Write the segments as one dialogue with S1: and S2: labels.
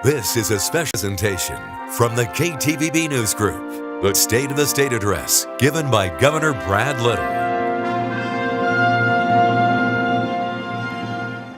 S1: This is a special presentation from the KTVB News Group, the State of the State Address, given by Governor Brad Little.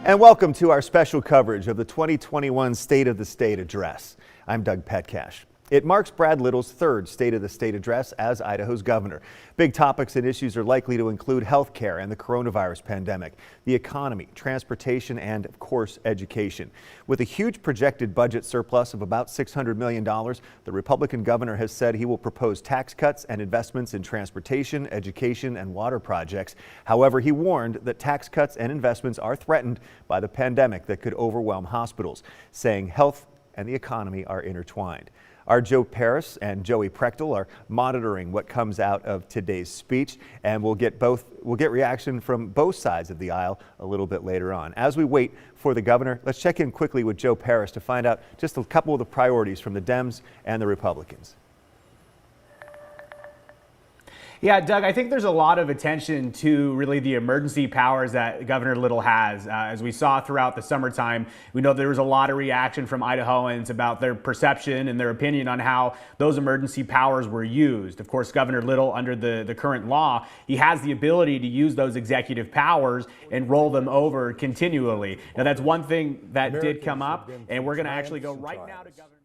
S2: And welcome to our special coverage of the 2021 State of the State Address. I'm Doug Petcash. It marks Brad Little's third State of the State Address as Idaho's governor. Big topics and issues are likely to include health care and the coronavirus pandemic, the economy, transportation, and, of course, education. With a huge projected budget surplus of about $600 million, the Republican governor has said he will propose tax cuts and investments in transportation, education, and water projects. However, he warned that tax cuts and investments are threatened by the pandemic that could overwhelm hospitals, saying health and the economy are intertwined. Our Joe Paris and Joey Prechtel are monitoring what comes out of today's speech, and we'll get reaction from both sides of the aisle a little bit later on. As we wait for the governor, let's check in quickly with Joe Paris to find out just a couple of the priorities from the Dems and the Republicans.
S3: Yeah, Doug, I think there's a lot of attention to really the emergency powers that Governor Little has. As we saw throughout the summertime, we know there was a lot of reaction from Idahoans about their perception and their opinion on how those emergency powers were used. Of course, Governor Little, under the current law, he has the ability to use those executive powers and roll them over continually. Now, that's one thing that did come up, and we're going to actually go right now to Governor.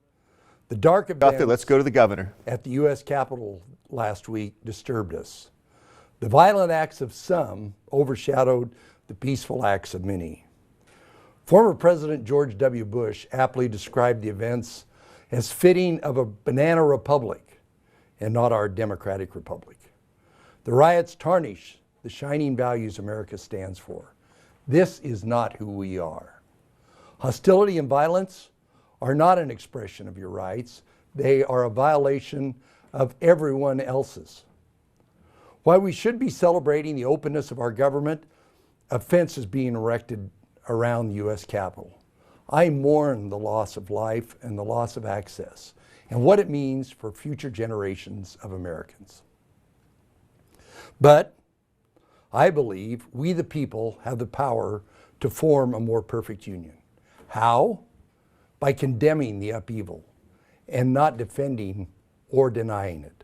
S4: The dark events
S2: Let's go to the governor.
S4: At the U.S. Capitol last week disturbed us. The violent acts of some overshadowed the peaceful acts of many. Former President George W. Bush aptly described the events as fitting of a banana republic and not our democratic republic. The riots tarnish the shining values America stands for. This is not who we are. Hostility and violence are not an expression of your rights. They are a violation of everyone else's. While we should be celebrating the openness of our government, a fence is being erected around the U.S. Capitol. I mourn the loss of life and the loss of access and what it means for future generations of Americans. But I believe we the people have the power to form a more perfect union. How? By condemning the upheaval and not defending or denying it.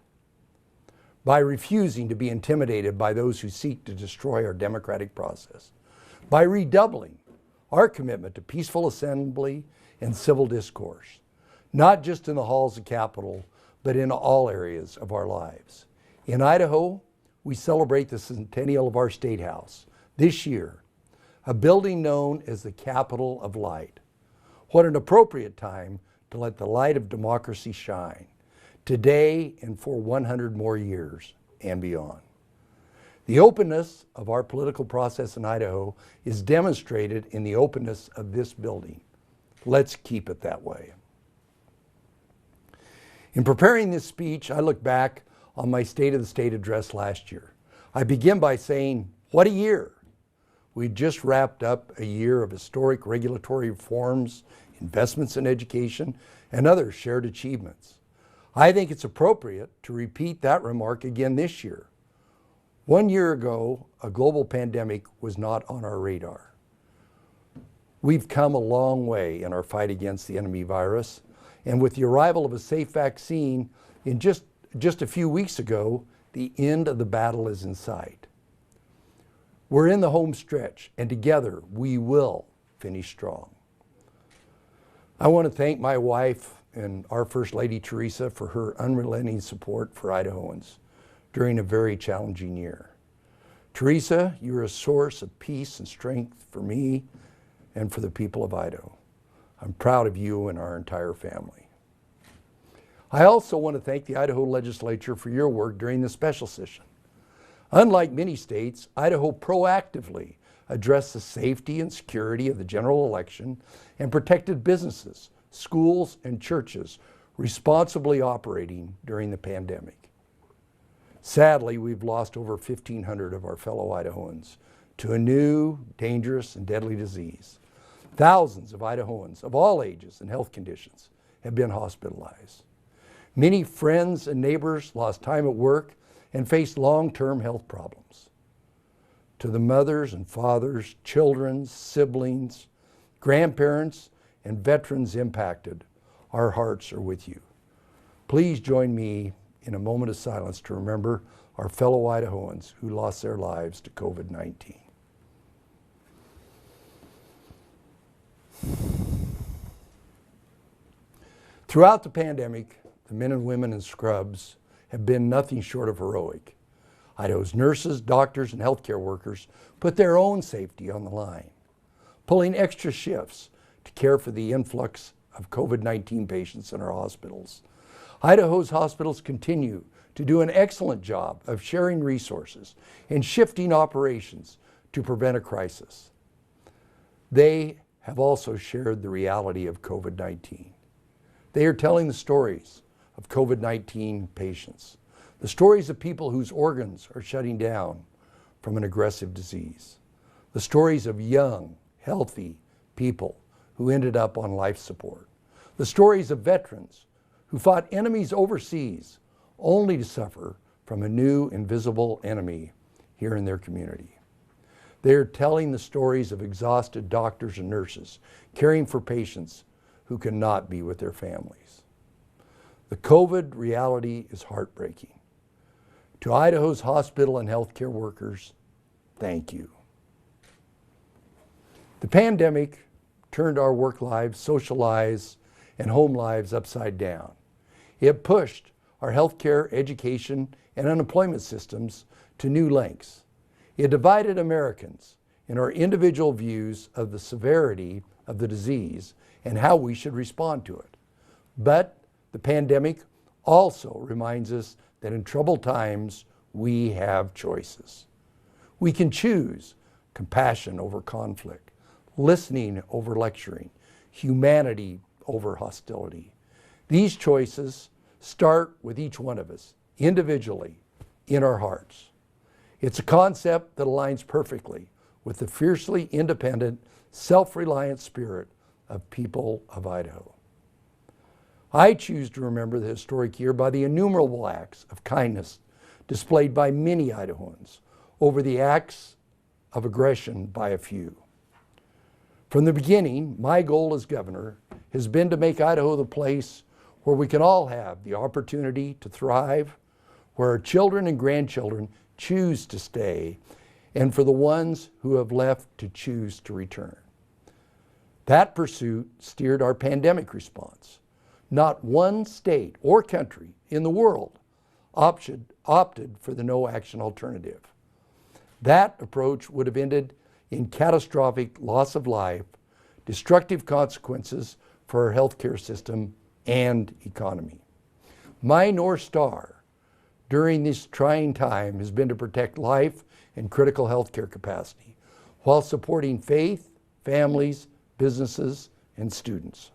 S4: By refusing to be intimidated by those who seek to destroy our democratic process. By redoubling our commitment to peaceful assembly and civil discourse, not just in the halls of Capitol, but in all areas of our lives. In Idaho, we celebrate the centennial of our State House this year, a building known as the Capitol of Light. What an appropriate time to let the light of democracy shine, today and for 100 more years and beyond. The openness of our political process in Idaho is demonstrated in the openness of this building. Let's keep it that way. In preparing this speech, I look back on my State of the State address last year. I begin by saying, what a year! We just wrapped up a year of historic regulatory reforms, investments in education, and other shared achievements. I think it's appropriate to repeat that remark again this year. 1 year ago, a global pandemic was not on our radar. We've come a long way in our fight against the enemy virus, and with the arrival of a safe vaccine in just a few weeks ago, the end of the battle is in sight. We're in the home stretch, and together we will finish strong. I want to thank my wife and our First Lady, Teresa, for her unrelenting support for Idahoans during a very challenging year. Teresa, you're a source of peace and strength for me and for the people of Idaho. I'm proud of you and our entire family. I also want to thank the Idaho Legislature for your work during the special session. Unlike many states, Idaho proactively addressed the safety and security of the general election and protected businesses, schools, and churches responsibly operating during the pandemic. Sadly, we've lost over 1,500 of our fellow Idahoans to a new, dangerous, and deadly disease. Thousands of Idahoans of all ages and health conditions have been hospitalized. Many friends and neighbors lost time at work and faced long-term health problems. To the mothers and fathers, children, siblings, grandparents, and veterans impacted, our hearts are with you. Please join me in a moment of silence to remember our fellow Idahoans who lost their lives to COVID-19. Throughout the pandemic, the men and women in scrubs have been nothing short of heroic. Idaho's nurses, doctors, and healthcare workers put their own safety on the line, pulling extra shifts to care for the influx of COVID-19 patients in our hospitals. Idaho's hospitals continue to do an excellent job of sharing resources and shifting operations to prevent a crisis. They have also shared the reality of COVID-19. They are telling the stories of COVID-19 patients, the stories of people whose organs are shutting down from an aggressive disease, the stories of young, healthy people who ended up on life support, the stories of veterans who fought enemies overseas only to suffer from a new invisible enemy here in their community. They are telling the stories of exhausted doctors and nurses caring for patients who cannot be with their families. The COVID reality is heartbreaking. To Idaho's hospital and healthcare workers, thank you. The pandemic turned our work lives, social lives, and home lives upside down. It pushed our healthcare, education, and unemployment systems to new lengths. It divided Americans in our individual views of the severity of the disease and how we should respond to it. But the pandemic also reminds us that in troubled times, we have choices. We can choose compassion over conflict, listening over lecturing, humanity over hostility. These choices start with each one of us, individually, in our hearts. It's a concept that aligns perfectly with the fiercely independent, self-reliant spirit of people of Idaho. I choose to remember the historic year by the innumerable acts of kindness displayed by many Idahoans over the acts of aggression by a few. From the beginning, my goal as governor has been to make Idaho the place where we can all have the opportunity to thrive, where our children and grandchildren choose to stay, and for the ones who have left to choose to return. That pursuit steered our pandemic response. Not one state or country in the world opted for the no action alternative. That approach would have ended in catastrophic loss of life, destructive consequences for our healthcare system and economy. My North Star during this trying time has been to protect life and critical healthcare capacity while supporting faith, families, businesses, and students.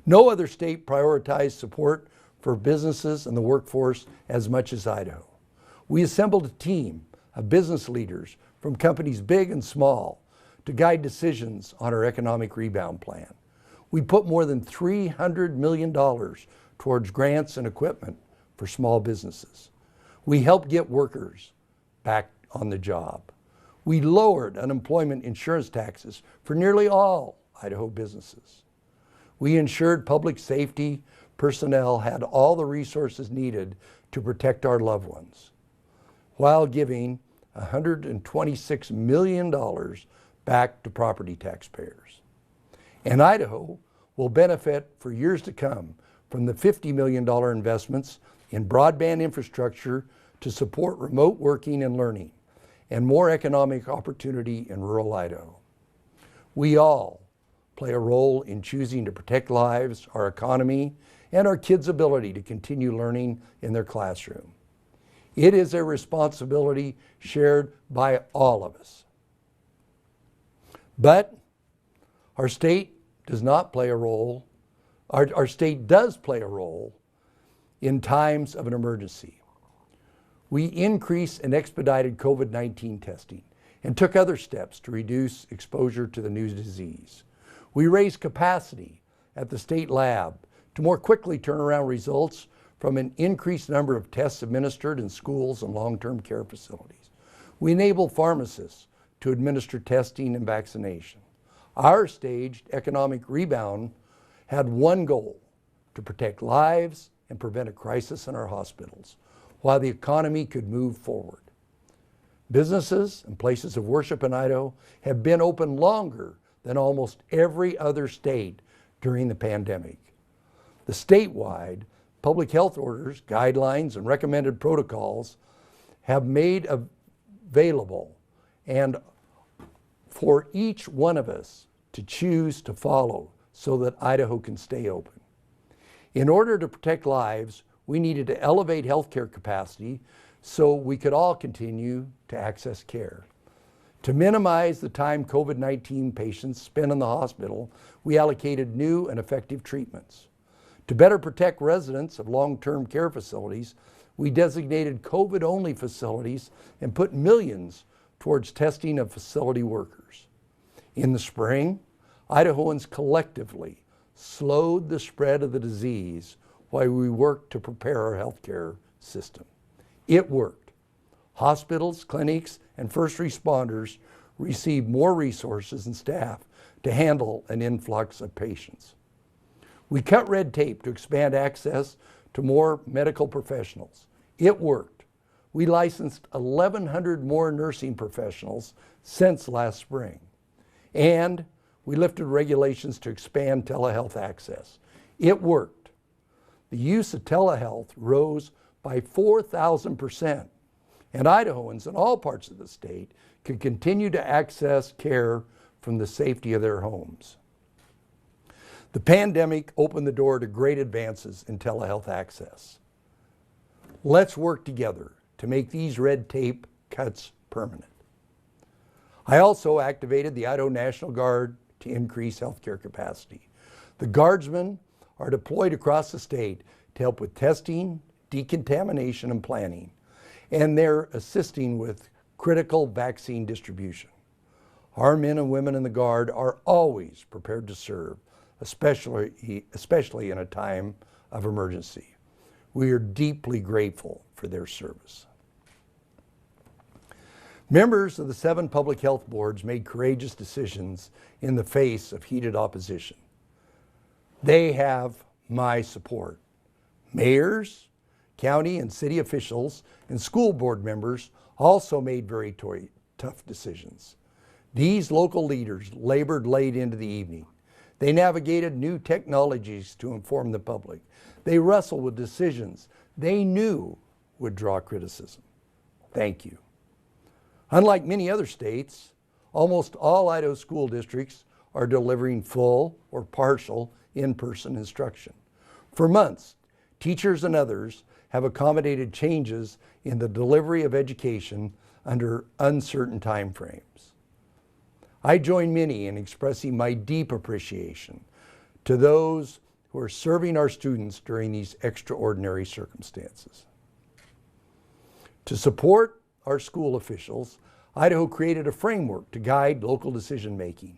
S4: No other state prioritized support for businesses and the workforce as much as Idaho. We assembled a team of business leaders from companies big and small to guide decisions on our economic rebound plan. We put more than $300 million towards grants and equipment for small businesses. We helped get workers back on the job. We lowered unemployment insurance taxes for nearly all Idaho businesses. We ensured public safety personnel had all the resources needed to protect our loved ones, while giving $126 million back to property taxpayers. And Idaho will benefit for years to come from the $50 million investments in broadband infrastructure to support remote working and learning, and more economic opportunity in rural Idaho. We all play a role in choosing to protect lives, our economy, and our kids' ability to continue learning in their classroom. It is a responsibility shared by all of us. But our state does not play a role, our state does play a role in times of an emergency. We increased and expedited COVID-19 testing and took other steps to reduce exposure to the new disease. We raised capacity at the state lab to more quickly turn around results from an increased number of tests administered in schools and long-term care facilities. We enabled pharmacists to administer testing and vaccination. Our staged economic rebound had one goal: to protect lives and prevent a crisis in our hospitals while the economy could move forward. Businesses and places of worship in Idaho have been open longer than almost every other state during the pandemic. The statewide public health orders, guidelines, and recommended protocols have made available and for each one of us to choose to follow so that Idaho can stay open. In order to protect lives, we needed to elevate healthcare capacity so we could all continue to access care. To minimize the time COVID-19 patients spend in the hospital, we allocated new and effective treatments. To better protect residents of long-term care facilities, we designated COVID-only facilities and put millions towards testing of facility workers. In the spring, Idahoans collectively slowed the spread of the disease while we worked to prepare our healthcare system. It worked. Hospitals, clinics, and first responders received more resources and staff to handle an influx of patients. We cut red tape to expand access to more medical professionals. It worked. We licensed 1,100 more nursing professionals since last spring. And we lifted regulations to expand telehealth access. It worked. The use of telehealth rose by 4,000%, and Idahoans in all parts of the state could continue to access care from the safety of their homes. The pandemic opened the door to great advances in telehealth access. Let's work together to make these red tape cuts permanent. I also activated the Idaho National Guard to increase healthcare capacity. The Guardsmen are deployed across the state to help with testing, decontamination, and planning, and they're assisting with critical vaccine distribution. Our men and women in the Guard are always prepared to serve, especially in a time of emergency. We are deeply grateful for their service. Members of the 7 public health boards made courageous decisions in the face of heated opposition. They have my support. Mayors, county and city officials, and school board members also made very tough decisions. These local leaders labored late into the evening. They navigated new technologies to inform the public. They wrestled with decisions they knew would draw criticism. Thank you. Unlike many other states, almost all Idaho school districts are delivering full or partial in-person instruction. For months, teachers and others have accommodated changes in the delivery of education under uncertain time frames. I join many in expressing my deep appreciation to those who are serving our students during these extraordinary circumstances. To support our school officials, Idaho created a framework to guide local decision-making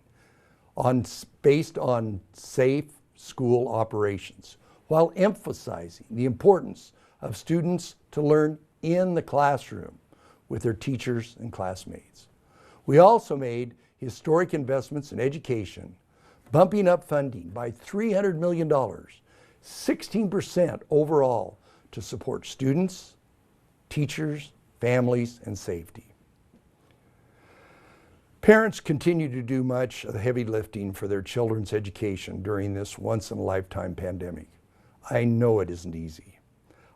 S4: based on safe school operations, while emphasizing the importance of students to learn in the classroom with their teachers and classmates. We also made historic investments in education, bumping up funding by $300 million, 16% overall, to support students, teachers, families, and safety. Parents continue to do much of the heavy lifting for their children's education during this once-in-a-lifetime pandemic. I know it isn't easy.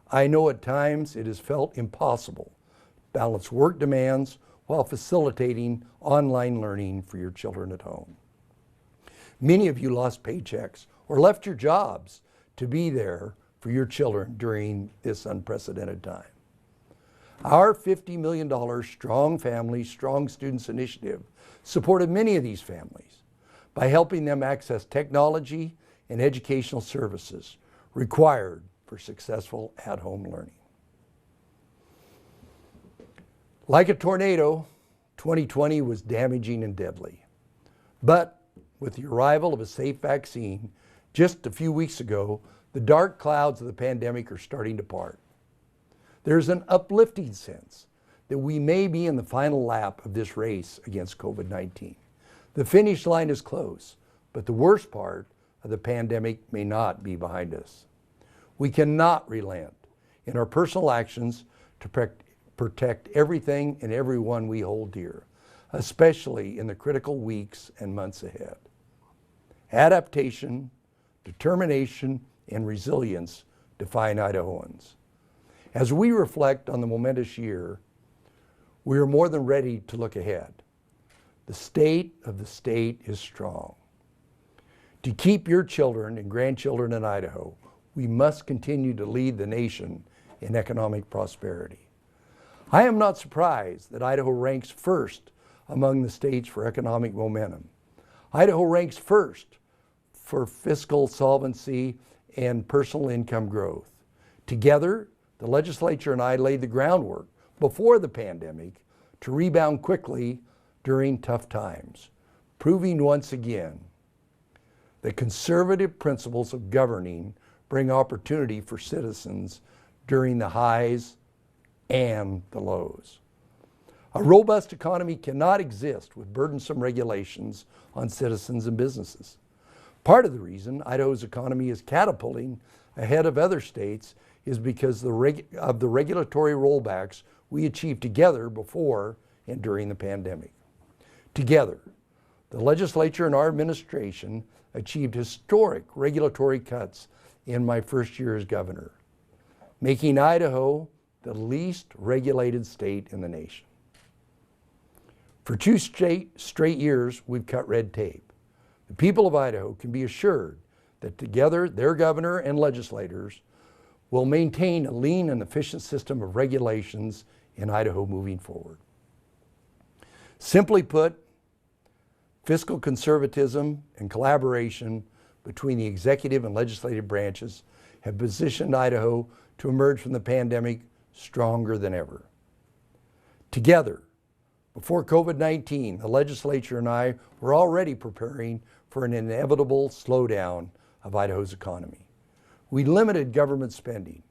S4: I know at times it has felt impossible to balance work demands while facilitating online learning for your children at home. Many of you lost paychecks or left your jobs to be there for your children during this unprecedented time. Our $50 million Strong Families, Strong Students initiative supported many of these families by helping them access technology and educational services required for successful at-home learning. Like a tornado, 2020 was damaging and deadly. But with the arrival of a safe vaccine just a few weeks ago, the dark clouds of the pandemic are starting to part. There's an uplifting sense that we may be in the final lap of this race against COVID-19. The finish line is close, but the worst part of the pandemic may not be behind us. We cannot relent in our personal actions to protect everything and everyone we hold dear, especially in the critical weeks and months ahead. Adaptation, determination, and resilience define Idahoans. As we reflect on the momentous year, we are more than ready to look ahead. The state of the state is strong. To keep your children and grandchildren in Idaho, we must continue to lead the nation in economic prosperity. I am not surprised that Idaho ranks first among the states for economic momentum. Idaho ranks first for fiscal solvency and personal income growth. Together, the legislature and I laid the groundwork before the pandemic to rebound quickly during tough times, proving once again that conservative principles of governing bring opportunity for citizens during the highs and the lows. A robust economy cannot exist with burdensome regulations on citizens and businesses. Part of the reason Idaho's economy is catapulting ahead of other states is because of the regulatory rollbacks we achieved together before and during the pandemic. Together, the legislature and our administration achieved historic regulatory cuts in my first year as governor, making Idaho the least regulated state in the nation. For 2 straight years, we've cut red tape. The people of Idaho can be assured that together, their governor and legislators will maintain a lean and efficient system of regulations in Idaho moving forward. Simply put, fiscal conservatism and collaboration between the executive and legislative branches have positioned Idaho to emerge from the pandemic stronger than ever. Together, before COVID-19, the legislature and I were already preparing for an inevitable slowdown of Idaho's economy. We limited government spending,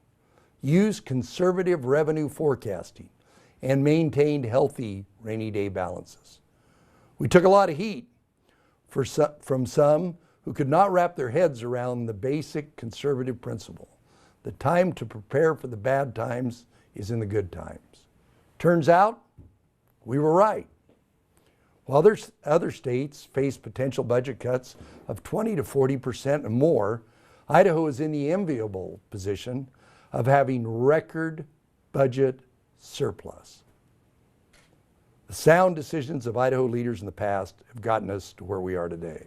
S4: used conservative revenue forecasting, and maintained healthy rainy day balances. We took a lot of heat from some who could not wrap their heads around the basic conservative principle. The time to prepare for the bad times is in the good times. Turns out, we were right. While other states face potential budget cuts of 20 to 40% and more, Idaho is in the enviable position of having record budget surplus. The sound decisions of Idaho leaders in the past have gotten us to where we are today.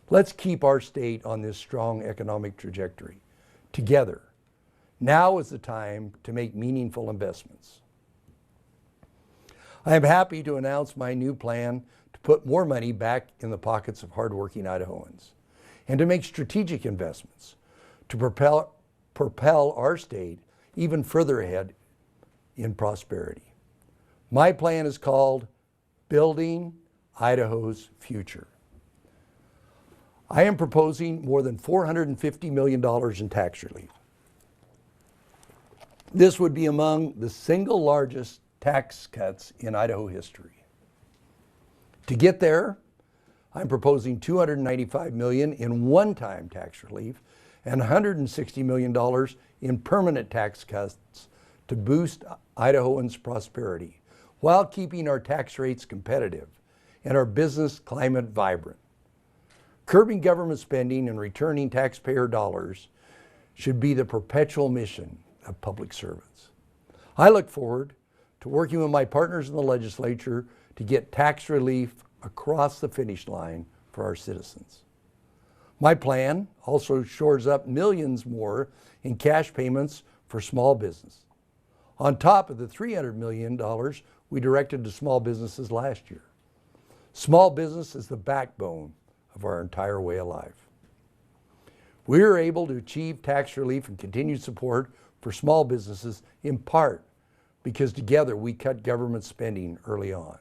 S4: Let's keep our state on this strong economic trajectory. Together, now is the time to make meaningful investments. I am happy to announce my new plan to put more money back in the pockets of hardworking Idahoans and to make strategic investments to propel our state even further ahead in prosperity. My plan is called Building Idaho's Future. I am proposing more than $450 million in tax relief. This would be among the single largest tax cuts in Idaho history. To get there, I'm proposing $295 million in one-time tax relief and $160 million in permanent tax cuts to boost Idahoans' prosperity while keeping our tax rates competitive and our business climate vibrant. Curbing government spending and returning taxpayer dollars should be the perpetual mission of public servants. I look forward to working with my partners in the legislature to get tax relief across the finish line for our citizens. My plan also shores up millions more in cash payments for small business, on top of the $300 million we directed to small businesses last year. Small business is the backbone of our entire way of life. We are able to achieve tax relief and continued support for small businesses in part because together we cut government spending early on.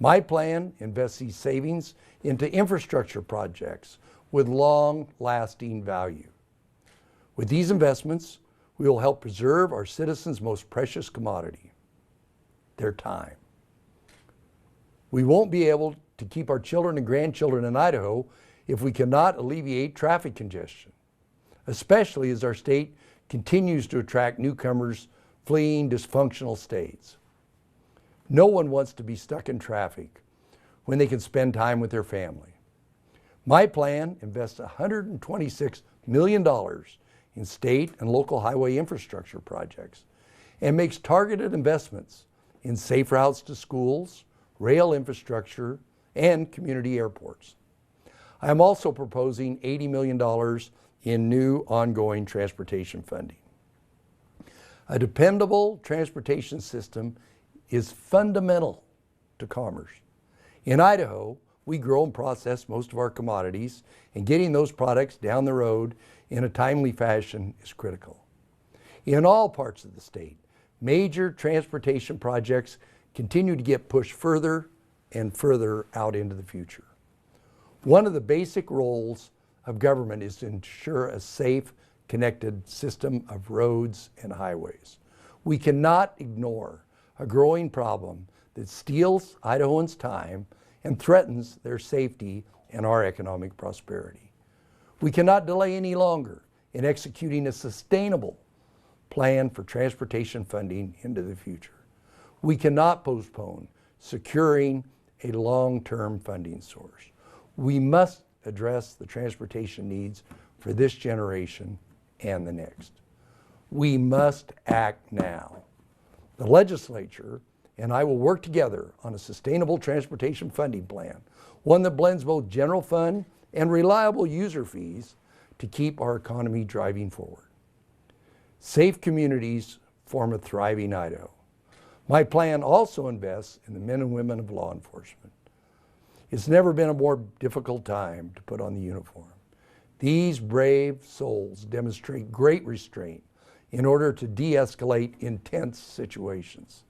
S4: My plan invests these savings into infrastructure projects with long-lasting value. With these investments, we will help preserve our citizens' most precious commodity, their time. We won't be able to keep our children and grandchildren in Idaho if we cannot alleviate traffic congestion, especially as our state continues to attract newcomers fleeing dysfunctional states. No one wants to be stuck in traffic when they can spend time with their family. My plan invests $126 million in state and local highway infrastructure projects and makes targeted investments in safe routes to schools, rail infrastructure, and community airports. I am also proposing $80 million in new ongoing transportation funding. A dependable transportation system is fundamental to commerce. In Idaho, we grow and process most of our commodities, and getting those products down the road in a timely fashion is critical. In all parts of the state, major transportation projects continue to get pushed further and further out into the future. One of the basic roles of government is to ensure a safe, connected system of roads and highways. We cannot ignore a growing problem that steals Idahoans' time and threatens their safety and our economic prosperity. We cannot delay any longer in executing a sustainable plan for transportation funding into the future. We cannot postpone securing a long-term funding source. We must address the transportation needs for this generation and the next. We must act now. The legislature and I will work together on a sustainable transportation funding plan, one that blends both general fund and reliable user fees to keep our economy driving forward. Safe communities form a thriving Idaho. My plan also invests in the men and women of law enforcement. It's never been a more difficult time to put on the uniform. These brave souls demonstrate great restraint in order to de-escalate intense situations.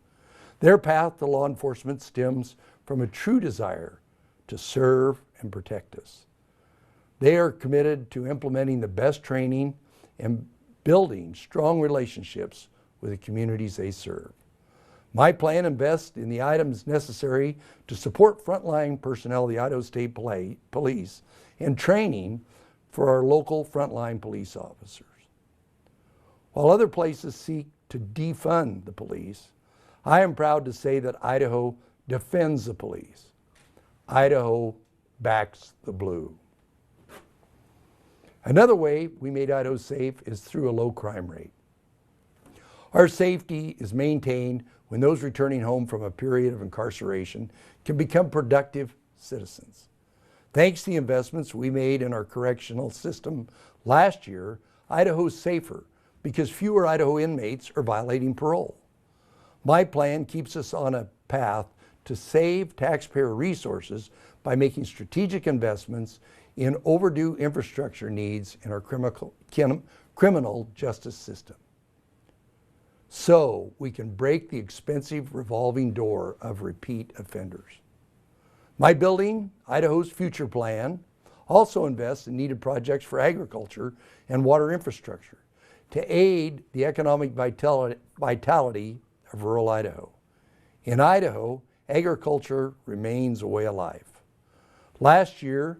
S4: Their path to law enforcement stems from a true desire to serve and protect us. They are committed to implementing the best training and building strong relationships with the communities they serve. My plan invests in the items necessary to support frontline personnel of the Idaho State Police and training for our local frontline police officers. While other places seek to defund the police, I am proud to say that Idaho defends the police. Idaho backs the blue. Another way we made Idaho safe is through a low crime rate. Our safety is maintained when those returning home from a period of incarceration can become productive citizens. Thanks to the investments we made in our correctional system last year, Idaho is safer because fewer Idaho inmates are violating parole. My plan keeps us on a path to save taxpayer resources by making strategic investments in overdue infrastructure needs in our criminal justice system, so we can break the expensive revolving door of repeat offenders. My building, Idaho's Future Plan, also invests in needed projects for agriculture and water infrastructure to aid the economic vitality of rural Idaho. In Idaho, agriculture remains a way of life. Last year,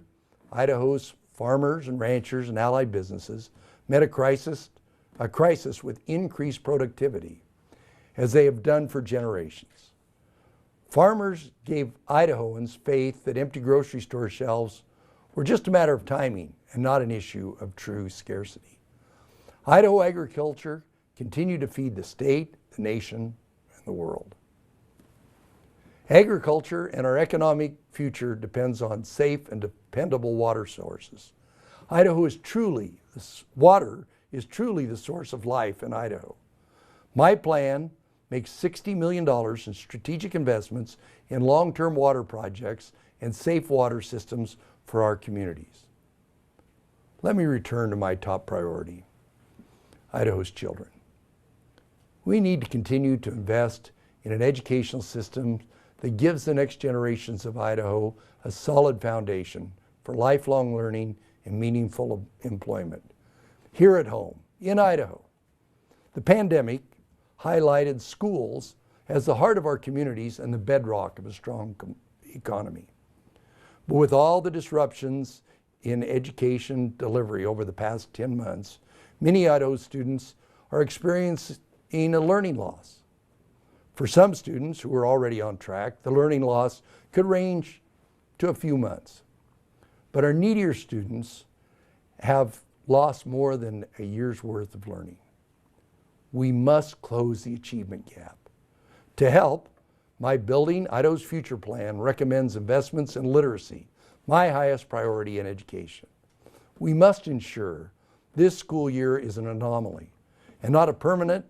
S4: Idaho's farmers and ranchers and allied businesses met a crisis with increased productivity, as they have done for generations. Farmers gave Idahoans faith that empty grocery store shelves were just a matter of timing and not an issue of true scarcity. Idaho agriculture continued to feed the state, the nation, and the world. Agriculture and our economic future depends on safe and dependable water sources. Water is truly the source of life in Idaho. My plan makes $60 million in strategic investments in long-term water projects and safe water systems for our communities. Let me return to my top priority, Idaho's children. We need to continue to invest in an educational system that gives the next generations of Idaho a solid foundation for lifelong learning and meaningful employment. Here at home, in Idaho, the pandemic highlighted schools as the heart of our communities and the bedrock of a strong economy. But with all the disruptions in education delivery over the past 10 months, many Idaho students are experiencing a learning loss. For some students who are already on track, the learning loss could range to a few months. But our needier students have lost more than a year's worth of learning. We must close the achievement gap. To help, my Building Idaho's Future plan recommends investments in literacy, my highest priority in education. We must ensure this school year is an anomaly and not a permanent,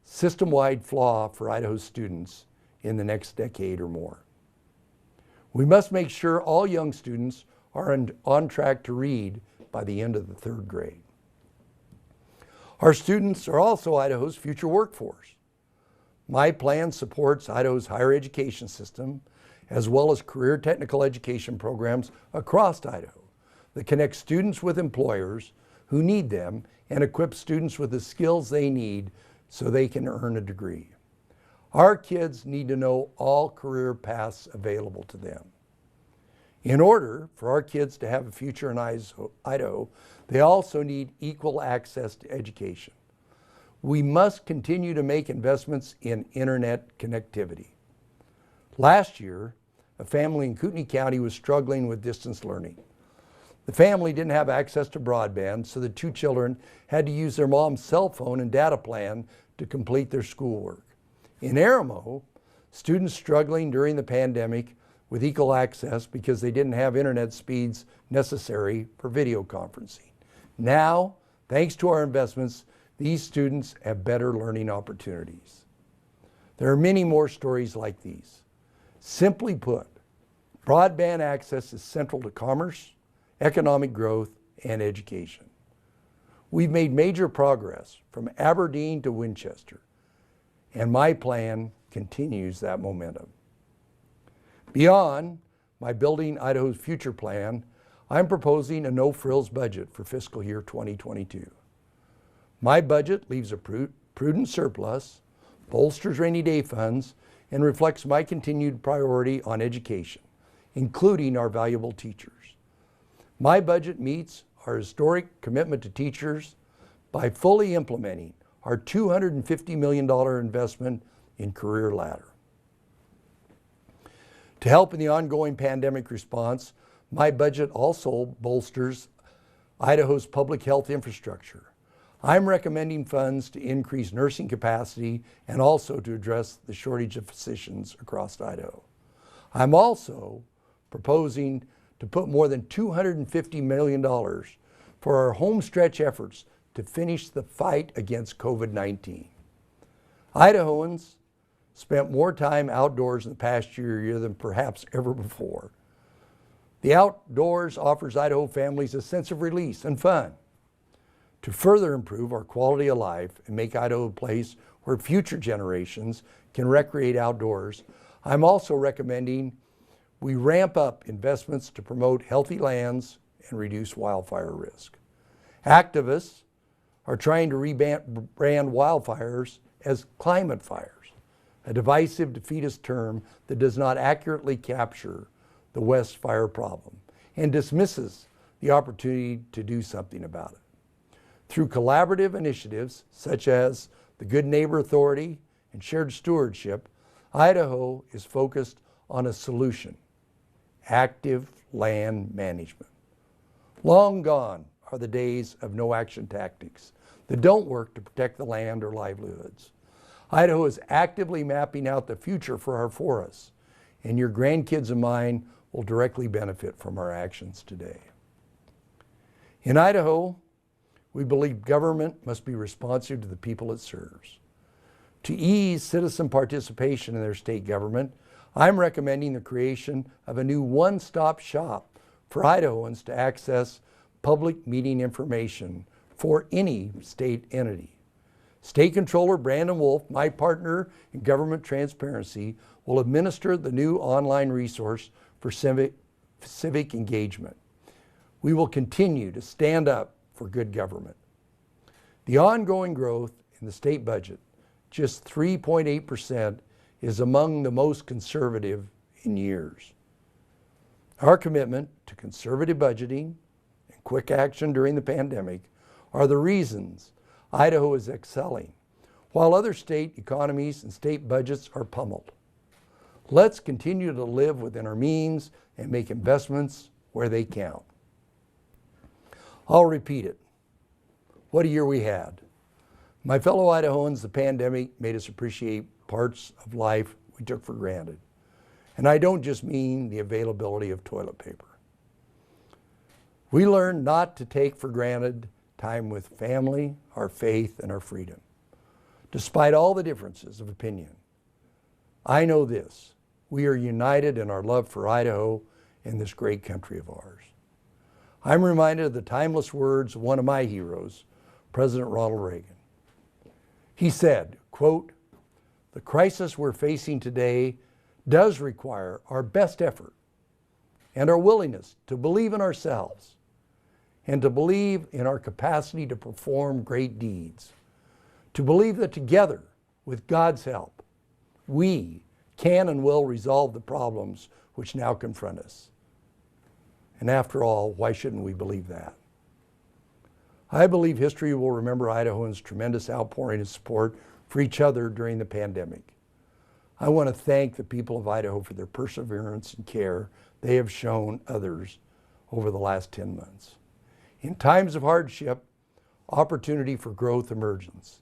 S4: system-wide flaw for Idaho students in the next decade or more. We must make sure all young students are on track to read by the end of the 3rd grade. Our students are also Idaho's future workforce. My plan supports Idaho's higher education system, as well as career technical education programs across Idaho that connect students with employers who need them and equip students with the skills they need so they can earn a degree. Our kids need to know all career paths available to them. In order for our kids to have a future in Idaho, they also need equal access to education. We must continue to make investments in internet connectivity. Last year, a family in Kootenai County was struggling with distance learning. The family didn't have access to broadband, so the 2 children had to use their mom's cell phone and data plan to complete their schoolwork. In Aramo, students struggling during the pandemic with equal access because they didn't have internet speeds necessary for video conferencing. Now, thanks to our investments, these students have better learning opportunities. There are many more stories like these. Simply put, broadband access is central to commerce, economic growth, and education. We've made major progress from Aberdeen to Winchester, and my plan continues that momentum. Beyond my Building Idaho's Future plan, I'm proposing a no-frills budget for fiscal year 2022. My budget leaves a prudent surplus, bolsters rainy day funds, and reflects my continued priority on education, including our valuable teachers. My budget meets our historic commitment to teachers by fully implementing our $250 million investment in Career Ladder. To help in the ongoing pandemic response, my budget also bolsters Idaho's public health infrastructure. I'm recommending funds to increase nursing capacity and also to address the shortage of physicians across Idaho. I'm also proposing to put more than $250 million for our home stretch efforts to finish the fight against COVID-19. Idahoans spent more time outdoors in the past year than perhaps ever before. The outdoors offers Idaho families a sense of release and fun. To further improve our quality of life and make Idaho a place where future generations can recreate outdoors, I'm also recommending we ramp up investments to promote healthy lands and reduce wildfire risk. Activists are trying to rebrand wildfires as climate fires, a divisive, defeatist term that does not accurately capture the West fire problem and dismisses the opportunity to do something about it. Through collaborative initiatives such as the Good Neighbor Authority and shared stewardship, Idaho is focused on a solution: active land management. Long gone are the days of no-action tactics that don't work to protect the land or livelihoods. Idaho is actively mapping out the future for our forests, and your grandkids and mine will directly benefit from our actions today. In Idaho, we believe government must be responsive to the people it serves. To ease citizen participation in their state government, I'm recommending the creation of a new one-stop shop for Idahoans to access public meeting information for any state entity. State Controller Brandon Wolf, my partner in government transparency, will administer the new online resource for civic engagement. We will continue to stand up for good government. The ongoing growth in the state budget, just 3.8%, is among the most conservative in years. Our commitment to conservative budgeting and quick action during the pandemic are the reasons Idaho is excelling, while other state economies and state budgets are pummeled. Let's continue to live within our means and make investments where they count. I'll repeat it. What a year we had. My fellow Idahoans, the pandemic made us appreciate parts of life we took for granted. And I don't just mean the availability of toilet paper. We learned not to take for granted time with family, our faith, and our freedom. Despite all the differences of opinion, I know this: we are united in our love for Idaho and this great country of ours. I'm reminded of the timeless words of one of my heroes, President Ronald Reagan. He said, quote, "The crisis we're facing today does require our best effort and our willingness to believe in ourselves and to believe in our capacity to perform great deeds, to believe that together, with God's help, we can and will resolve the problems which now confront us." And after all, why shouldn't we believe that? I believe history will remember Idahoans' tremendous outpouring of support for each other during the pandemic. I want to thank the people of Idaho for their perseverance and care they have shown others over the last 10 months. In times of hardship, opportunity for growth emerges.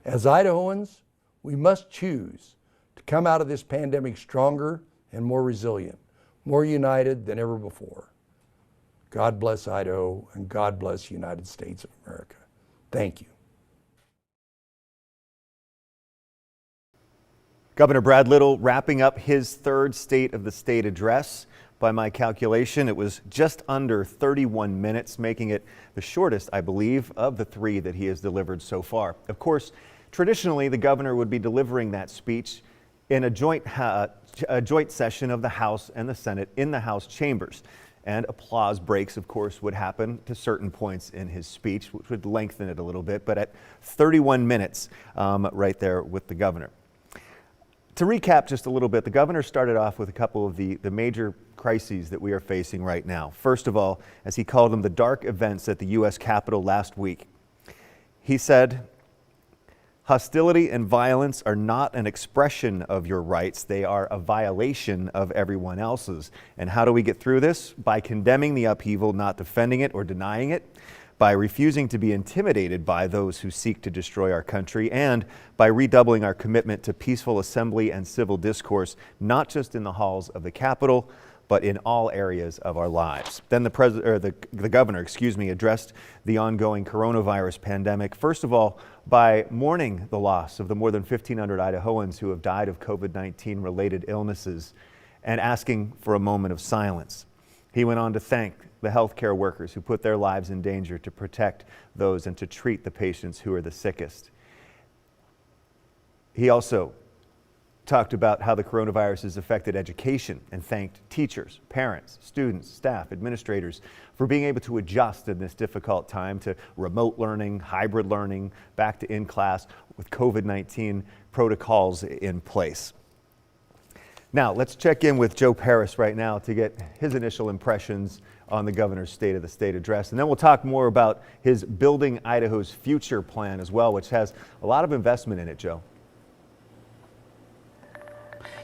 S4: As Idahoans, we must choose to come out of this pandemic stronger and more resilient, more united than ever before. God bless Idaho, and God bless the United States of America. Thank you.
S2: Governor Brad Little wrapping up his third State of the State address. By my calculation, it was just under 31 minutes, making it the shortest, I believe, of the three that he has delivered so far. Of course, traditionally, the governor would be delivering that speech in a joint session of the House and the Senate in the House chambers. And applause breaks, of course, would happen to certain points in his speech, which would lengthen it a little bit, but at 31 minutes right there with the governor. To recap just a little bit, the governor started off with a couple of the major crises that we are facing right now. First of all, as he called them, the dark events at the U.S. Capitol last week. He said, "Hostility and violence are not an expression of your rights. They are a violation of everyone else's. And how do we get through this? By condemning the upheaval, not defending it or denying it, by refusing to be intimidated by those who seek to destroy our country, and by redoubling our commitment to peaceful assembly and civil discourse, not just in the halls of the Capitol, but in all areas of our lives." Then the governor, addressed the ongoing coronavirus pandemic. First of all, by mourning the loss of the more than 1,500 Idahoans who have died of COVID-19 related illnesses and asking for a moment of silence. He went on to thank the healthcare workers who put their lives in danger to protect those and to treat the patients who are the sickest. He also talked about how the coronavirus has affected education and thanked teachers, parents, students, staff, administrators for being able to adjust in this difficult time to remote learning, hybrid learning, back to in-class with COVID-19 protocols in place. Now, let's check in with Joe Paris right now to get his initial impressions on the governor's State of the State address. And then we'll talk more about his Building Idaho's Future plan as well, which has a lot of investment in it, Joe.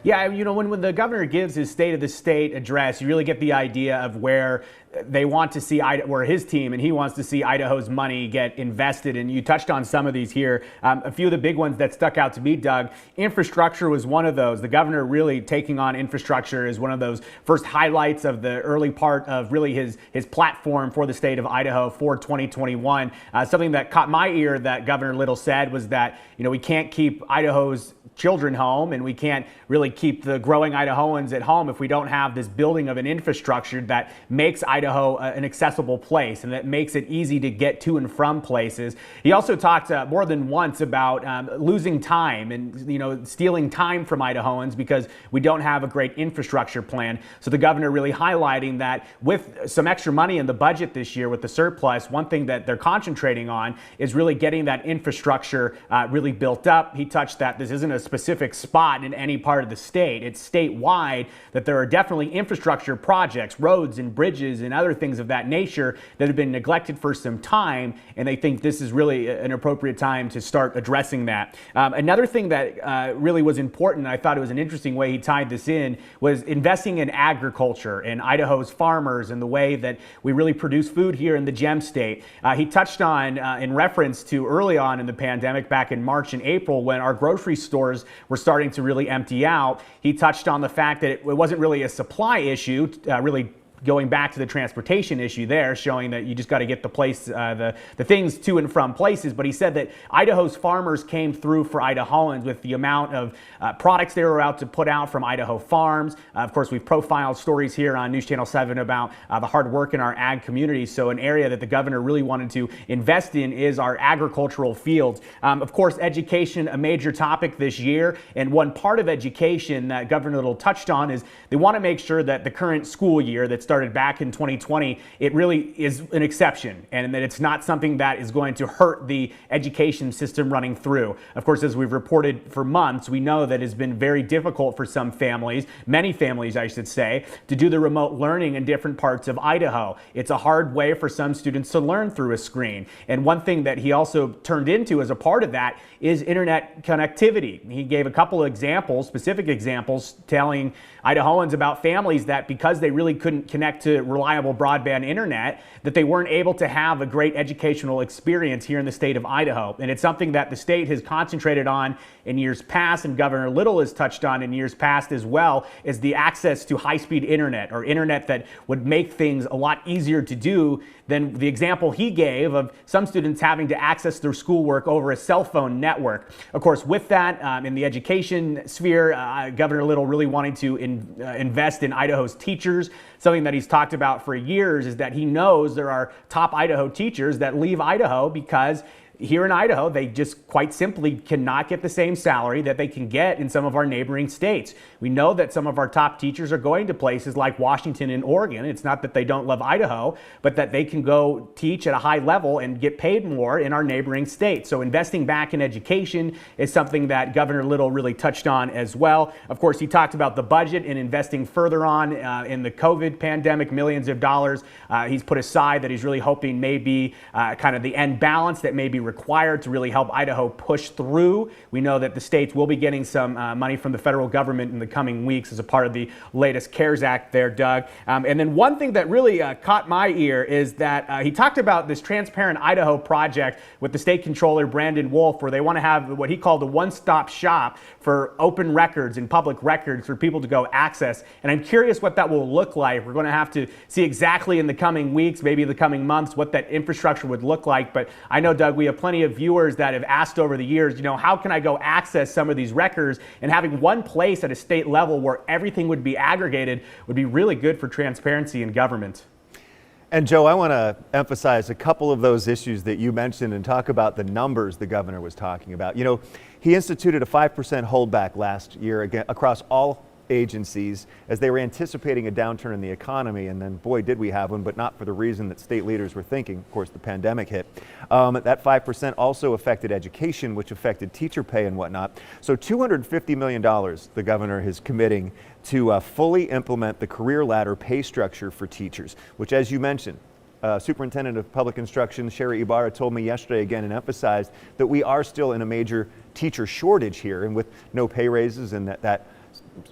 S3: Yeah, when the governor gives his State of the State address, you really get the idea of where they want to see, where his team and he wants to see Idaho's money get invested. And you touched on some of these here. A few of the big ones that stuck out to me, Doug, infrastructure was one of those. The governor really taking on infrastructure is one of those first highlights of the early part of really his platform for the state of Idaho for 2021. Something that caught my ear that Governor Little said was that, we can't keep Idaho's children home, and we can't really keep the growing Idahoans at home if we don't have this building of an infrastructure that makes Idaho Idaho an accessible place and that makes it easy to get to and from places. He also talked more than once about losing time and stealing time from Idahoans because we don't have a great infrastructure plan. So the governor really highlighting that with some extra money in the budget this year with the surplus, one thing that they're concentrating on is really getting that infrastructure really built up. He touched that this isn't a specific spot in any part of the state. It's statewide, that there are definitely infrastructure projects, roads and bridges and other things of that nature that have been neglected for some time, and they think this is really an appropriate time to start addressing that. Another thing that really was important, I thought it was an interesting way he tied this in, was investing in agriculture and Idaho's farmers and the way that we really produce food here in the Gem State. He touched on, in reference to early on in the pandemic back in March and April when our grocery stores were starting to really empty out, he touched on the fact that it wasn't really a supply issue, really going back to the transportation issue there, showing that you just got to get the things to and from places. But he said that Idaho's farmers came through for Idahoans with the amount of products they were out to put out from Idaho farms. Of course, we've profiled stories here on News Channel 7 about the hard work in our ag community. So an area that the governor really wanted to invest in is our agricultural fields. Of course, education, a major topic this year. And one part of education that Governor Little touched on is they want to make sure that the current school year that started back in 2020, it really is an exception and that it's not something that is going to hurt the education system running through. Of course, as we've reported for months, we know that it's been very difficult for some families, many families I should say, to do the remote learning in different parts of Idaho. It's a hard way for some students to learn through a screen. And one thing that he also turned into as a part of that is internet connectivity. He gave a couple of examples, specific examples, telling Idahoans about families that because they really couldn't connect to reliable broadband internet, that they weren't able to have a great educational experience here in the state of Idaho. And it's something that the state has concentrated on in years past, and Governor Little has touched on in years past as well, is the access to high-speed internet, or internet that would make things a lot easier to do than the example he gave of some students having to access their schoolwork over a cell phone network. Of course, with that, in the education sphere, Governor Little really wanting to invest in Idaho's teachers. Something that he's talked about for years is that he knows there are top Idaho teachers that leave Idaho because here in Idaho, they just quite simply cannot get the same salary that they can get in some of our neighboring states. We know that some of our top teachers are going to places like Washington and Oregon. It's not that they don't love Idaho, but that they can go teach at a high level and get paid more in our neighboring states. So investing back in education is something that Governor Little really touched on as well. Of course, he talked about the budget and investing further on in the COVID pandemic, millions of dollars he's put aside that he's really hoping may be kind of the end balance that may be required to really help Idaho push through. We know that the states will be getting some money from the federal government in the coming weeks as a part of the latest CARES Act there, Doug. And then one thing that really caught my ear is that he talked about this Transparent Idaho project with the state controller, Brandon Wolf, where they want to have what he called a one-stop shop for open records and public records for people to go access. And I'm curious what that will look like. We're going to have to see exactly in the coming weeks, maybe the coming months, what that infrastructure would look like. But I know, Doug, we have plenty of viewers that have asked over the years, how can I go access some of these records? And having one place at a state level where everything would be aggregated would be really good for transparency in government.
S2: And Joe, I want to emphasize a couple of those issues that you mentioned and talk about the numbers the governor was talking about. He instituted a 5% holdback last year again across all agencies as they were anticipating a downturn in the economy, and then boy did we have one, but not for the reason that state leaders were thinking. Of course, the pandemic hit. That 5% also affected education, which affected teacher pay and whatnot. So $250 million the governor is committing to fully implement the career ladder pay structure for teachers, which, as you mentioned, Superintendent of Public Instruction Sherry Ibarra told me yesterday again and emphasized that we are still in a major teacher shortage here, and with no pay raises and that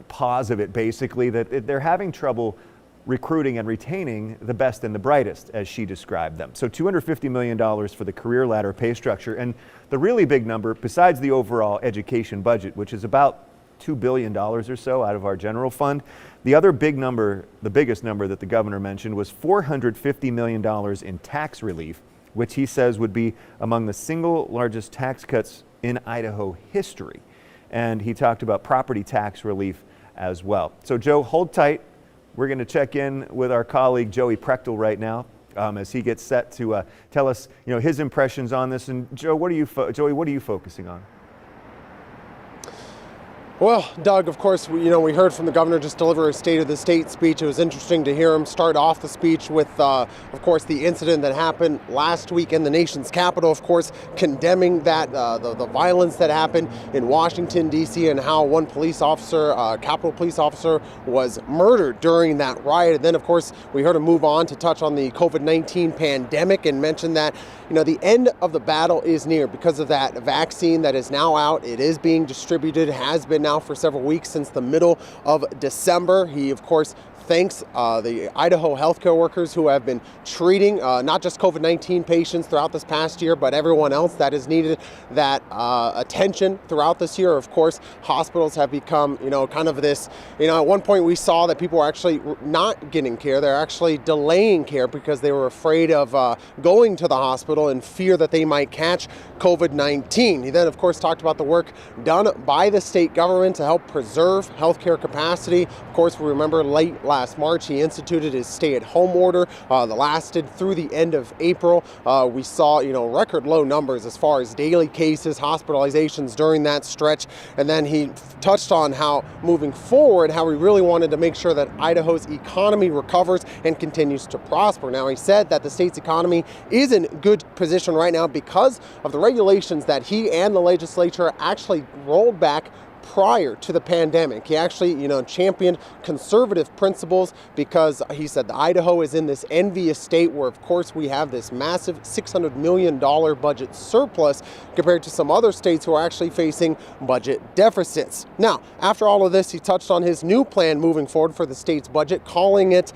S2: pause of it, basically, that they're having trouble recruiting and retaining the best and the brightest, as she described them. So $250 million for the career ladder pay structure. And the really big number, besides the overall education budget, which is about $2 billion or so out of our general fund, the other big number, the biggest number that the governor mentioned, was $450 million in tax relief, which he says would be among the single largest tax cuts in Idaho history. And he talked about property tax relief as well. So Joe, hold tight. We're going to check in with our colleague Joey Prechtel right now as he gets set to tell us, his impressions on this. And Joey, what are you focusing on?
S5: Well, Doug, of course, we heard from the governor just deliver a State of the State speech. It was interesting to hear him start off the speech with, of course, the incident that happened last week in the nation's capital, of course, condemning that the violence that happened in Washington, D.C., and how one police officer, Capitol police officer, was murdered during that riot. And then, of course, we heard him move on to touch on the COVID-19 pandemic and mention that, the end of the battle is near because of that vaccine that is now out. It is being distributed, has been now for several weeks since the middle of December. He, of course, thanks the Idaho healthcare workers who have been treating not just COVID-19 patients throughout this past year, but everyone else that has needed that attention throughout this year. Of course, hospitals have become, kind of this, at one point we saw that people were actually not getting care. They're actually delaying care because they were afraid of going to the hospital in fear that they might catch COVID-19. He then, of course, talked about the work done by the state government to help preserve healthcare capacity. Of course, we remember late last March, he instituted his stay-at-home order that lasted through the end of April. We saw, record low numbers as far as daily cases, hospitalizations during that stretch. And then he touched on how, moving forward, how he really wanted to make sure that Idaho's economy recovers and continues to prosper. Now, he said that the state's economy is in good position right now because of the regulations that he and the legislature actually rolled back prior to the pandemic. He actually, championed conservative principles because he said that Idaho is in this envious state where, of course, we have this massive $600 million budget surplus compared to some other states who are actually facing budget deficits. Now, after all of this, he touched on his new plan moving forward for the state's budget, calling it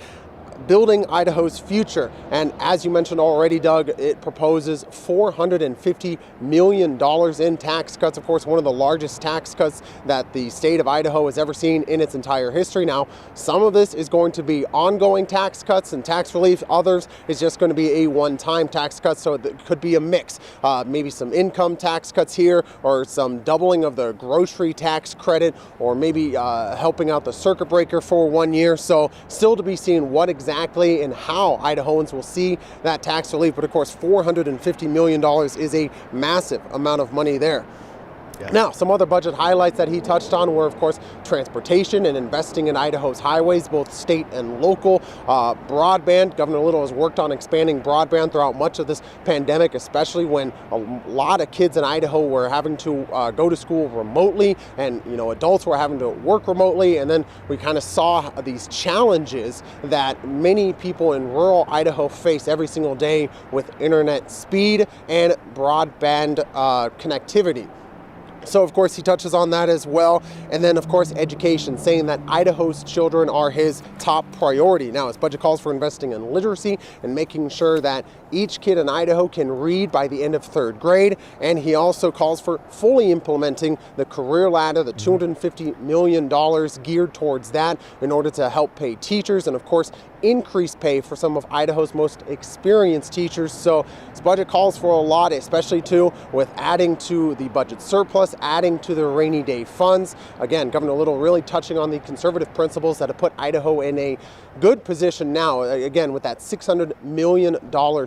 S5: Building Idaho's Future. And as you mentioned already, Doug, it proposes $450 million in tax cuts. Of course, one of the largest tax cuts that the state of Idaho has ever seen in its entire history. Now, some of this is going to be ongoing tax cuts and tax relief. Others is just going to be a one-time tax cut. So it could be a mix. Maybe some income tax cuts here, or some doubling of the grocery tax credit, or maybe helping out the circuit breaker for 1 year. So still to be seen what exactly and how Idahoans will see that tax relief. But of course, $450 million is a massive amount of money there. Yeah. Now, some other budget highlights that he touched on were, of course, transportation and investing in Idaho's highways, both state and local. Broadband. Governor Little has worked on expanding broadband throughout much of this pandemic, especially when a lot of kids in Idaho were having to go to school remotely, and adults were having to work remotely. And then we kind of saw these challenges that many people in rural Idaho face every single day with internet speed and broadband connectivity. So, of course, he touches on that as well. And then, of course, education, saying that Idaho's children are his top priority. Now, his budget calls for investing in literacy and making sure that each kid in Idaho can read by the end of third grade. And he also calls for fully implementing the career ladder, the $250 million geared towards that in order to help pay teachers and, of course, increase pay for some of Idaho's most experienced teachers. So his budget calls for a lot, especially too with adding to the budget surplus, adding to the rainy day funds. Again, Governor Little really touching on the conservative principles that have put Idaho in a good position now, again, with that $600 million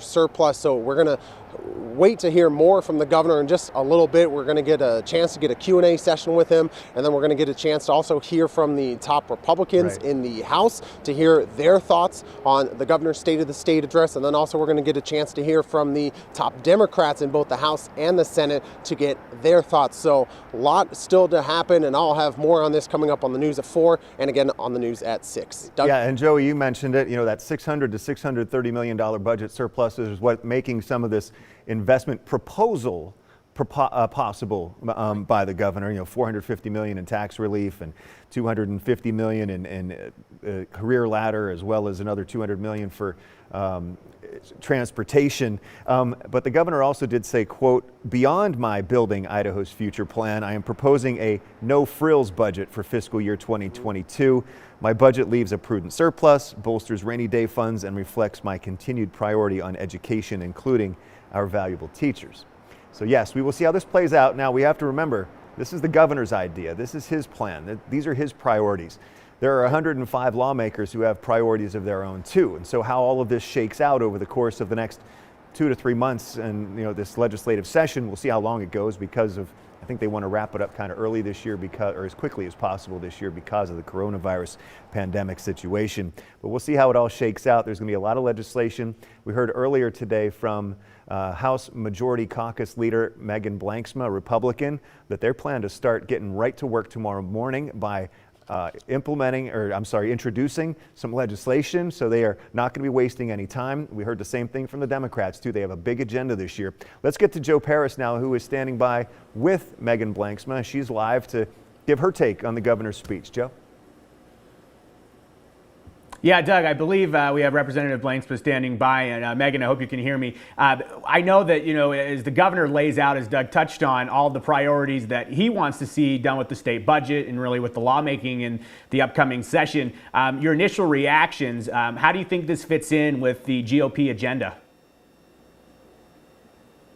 S5: surplus. So we're going to wait to hear more from the governor in just a little bit. We're going to get a chance to get a Q&A session with him, and then we're going to get a chance to also hear from the top Republicans in the House to hear their thoughts on the governor's State of the State address, and then also we're going to get a chance to hear from the top Democrats in both the House and the Senate to get their thoughts. So a lot still to happen, and I'll have more on this coming up on the news at 4 and again on the news at 6. Doug?
S2: Yeah, and Joey, you mentioned it, that $600 to $630 million budget surplus is what making some of this investment proposal possible by the governor. $450 million in tax relief and $250 million in career ladder, as well as another $200 million for transportation. But the governor also did say, quote, "Beyond my Building Idaho's Future plan, I am proposing a no-frills budget for fiscal year 2022. My budget leaves a prudent surplus, bolsters rainy day funds, and reflects my continued priority on education, including our valuable teachers." So yes, we will see how this plays out. Now, we have to remember, this is the governor's idea. This is his plan. These are his priorities. there are 105 lawmakers who have priorities of their own too. And so how all of this shakes out over the course of the next 2 to 3 months and this legislative session, we'll see how long it goes because of, I think they want to wrap it up kind of early this year or as quickly as possible this year because of the coronavirus pandemic situation. But we'll see how it all shakes out. There's going to be a lot of legislation. We heard earlier today from House Majority Caucus leader Megan Blanksma, a Republican, that their plan to start getting right to work tomorrow morning by introducing some legislation, so they are not going to be wasting any time. We heard the same thing from the Democrats too. They have a big agenda this year. Let's get to Joe Paris now, who is standing by with Megan Blanksma. She's live to give her take on the governor's speech. Joe?
S3: Yeah, Doug, I believe we have Representative Blanksma standing by, and Megan, I hope you can hear me. I know that, as the governor lays out, as Doug touched on, all the priorities that he wants to see done with the state budget and really with the lawmaking in the upcoming session. Your initial reactions, how do you think this fits in with the GOP agenda?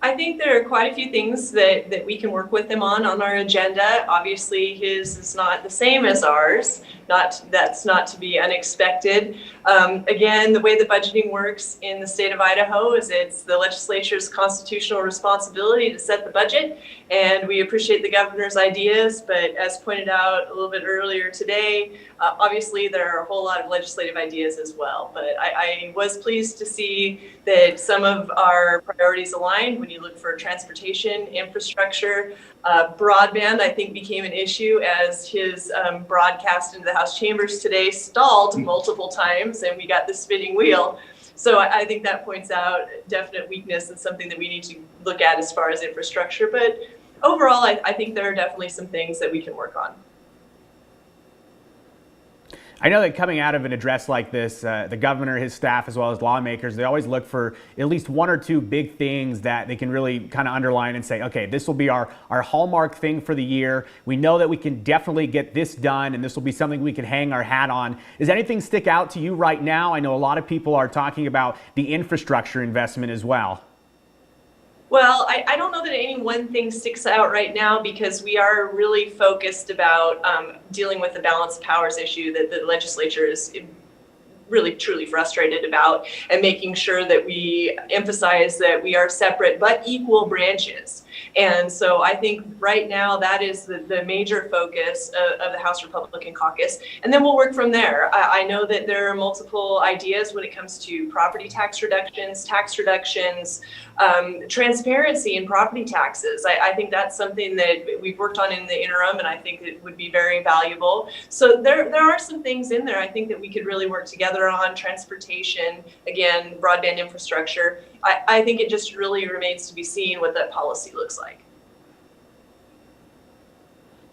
S6: I think there are quite a few things that we can work with him on our agenda. Obviously, his is not the same as ours. That's not to be unexpected. Again, the way the budgeting works in the state of Idaho is it's the legislature's constitutional responsibility to set the budget, and we appreciate the governor's ideas, but as pointed out a little bit earlier today, obviously there are a whole lot of legislative ideas as well. But I was pleased to see that some of our priorities aligned when you look for transportation, infrastructure, broadband, I think became an issue as his broadcast into the House chambers today stalled multiple times and we got the spinning wheel. So I think that points out definite weakness and something that we need to look at as far as infrastructure. But overall, I think there are definitely some things that we can work on.
S3: I know that coming out of an address like this, the governor, his staff, as well as lawmakers, they always look for at least one or two big things that they can really kind of underline and say, okay, this will be our hallmark thing for the year. We know that we can definitely get this done, and this will be something we can hang our hat on. Does anything stick out to you right now? I know a lot of people are talking about the infrastructure investment as well.
S6: Well, I don't know that any one thing sticks out right now because we are really focused about dealing with the balance of powers issue that the legislature is really truly frustrated about, and making sure that we emphasize that we are separate but equal branches. And so I think right now that is the major focus of the House Republican caucus. And then we'll work from there. I know that there are multiple ideas when it comes to property tax reductions, transparency in property taxes. I think that's something that we've worked on in the interim, and I think it would be very valuable. So there are some things in there I think that we could really work together on. Transportation, again, broadband infrastructure. I think it just really remains to be seen what that policy looks like.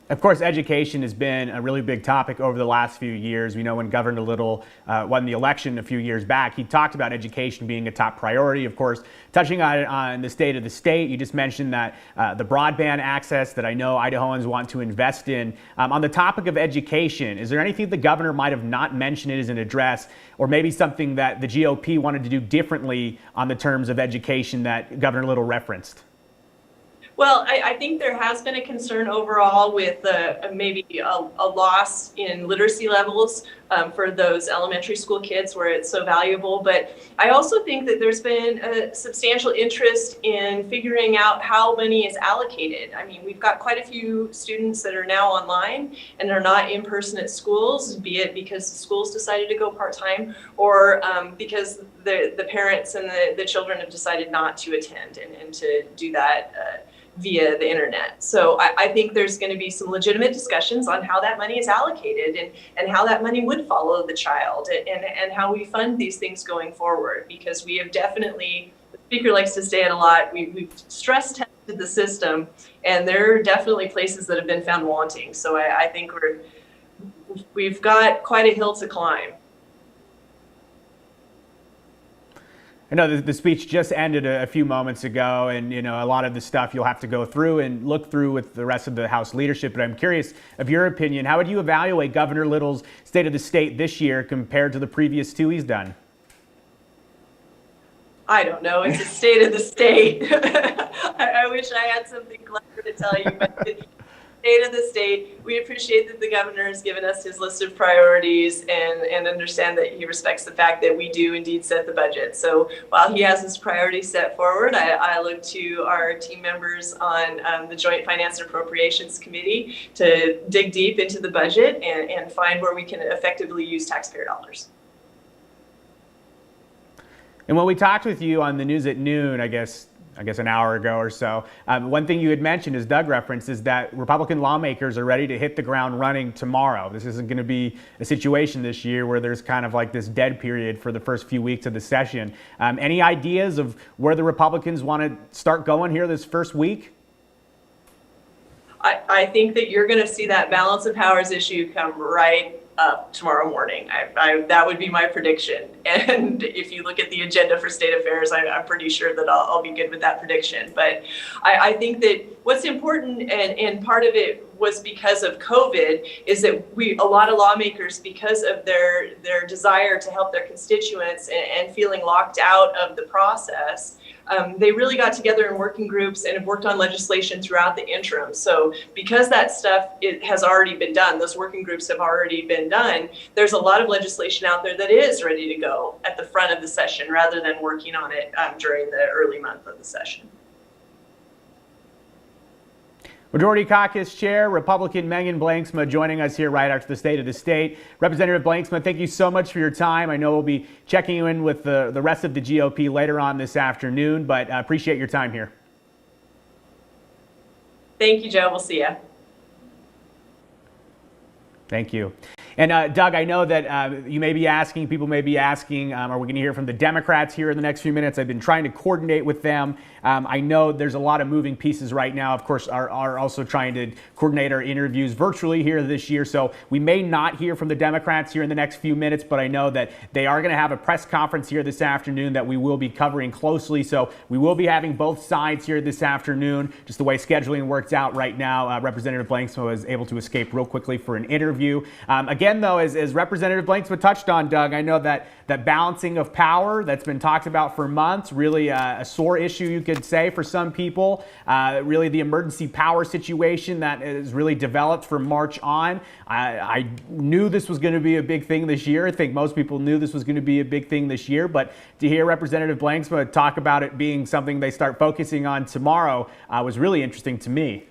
S3: Of course, education has been a really big topic over the last few years. We know when Governor Little won the election a few years back, he talked about education being a top priority. Of course, touching on the state of the state, you just mentioned that the broadband access that I know Idahoans want to invest in. On the topic of education, is there anything the governor might have not mentioned as an address, or maybe something that the GOP wanted to do differently on the terms of education that Governor Little referenced?
S6: Well, I think there has been a concern overall with maybe a loss in literacy levels for those elementary school kids where it's so valuable. But I also think that there's been a substantial interest in figuring out how money is allocated. I mean, we've got quite a few students that are now online and are not in person at schools, be it because the schools decided to go part-time or because the parents and the children have decided not to attend and to do that via the internet. So I think there's going to be some legitimate discussions on how that money is allocated and how that money would follow the child and how we fund these things going forward, because we have definitely, the speaker likes to say it a lot, we've stress tested the system and there are definitely places that have been found wanting. So I think we've got quite a hill to climb.
S3: I know the speech just ended a few moments ago, and a lot of the stuff you'll have to go through and look through with the rest of the House leadership. But I'm curious of your opinion. How would you evaluate Governor Little's State of the State this year compared to the previous two he's done?
S6: I don't know. It's a state of the state. I wish I had something clever to tell you, but state of the state. We appreciate that the governor has given us his list of priorities and understand that he respects the fact that we do indeed set the budget. So while he has his priorities set forward, I look to our team members on the Joint Finance and Appropriations Committee to dig deep into the budget and find where we can effectively use taxpayer dollars.
S3: And when we talked with you on the news at noon, I guess an hour ago or so, one thing you had mentioned, as Doug referenced, is that Republican lawmakers are ready to hit the ground running tomorrow. This isn't going to be a situation this year where there's kind of like this dead period for the first few weeks of the session. Any ideas of where the Republicans want to start going here this first week?
S6: I think that you're going to see that balance of powers issue come right up tomorrow morning. That would be my prediction. And if you look at the agenda for state affairs, I'm pretty sure that I'll be good with that prediction. But I think that what's important, and part of it was because of COVID, is that a lot of lawmakers, because of their desire to help their constituents and feeling locked out of the process, they really got together in working groups and have worked on legislation throughout the interim. So because that stuff has already been done, those working groups have already been done, there's a lot of legislation out there that is ready to go at the front of the session rather than working on it during the early month of the session.
S3: Majority Caucus Chair, Republican Megan Blanksma, joining us here right after the State of the State. Representative Blanksma, thank you so much for your time. I know we'll be checking you in with the rest of the GOP later on this afternoon, but appreciate your time here.
S6: Thank you, Joe. We'll see you.
S3: Thank you. And Doug, I know that you may be asking, people may be asking, are we going to hear from the Democrats here in the next few minutes? I've been trying to coordinate with them. I know there's a lot of moving pieces right now. Of course, are also trying to coordinate our interviews virtually here this year. So we may not hear from the Democrats here in the next few minutes, but I know that they are going to have a press conference here this afternoon that we will be covering closely. So we will be having both sides here this afternoon. Just the way scheduling works out right now, Representative Blanksma was able to escape real quickly for an interview. Again, though, as Representative Blanksma touched on, Doug, I know that balancing of power that's been talked about for months, really a sore issue, you could say, for some people. Really the emergency power situation that has really developed from March on. I knew this was going to be a big thing this year. I think most people knew this was going to be a big thing this year. But to hear Representative Blanksma talk about it being something they start focusing on tomorrow was really interesting to me.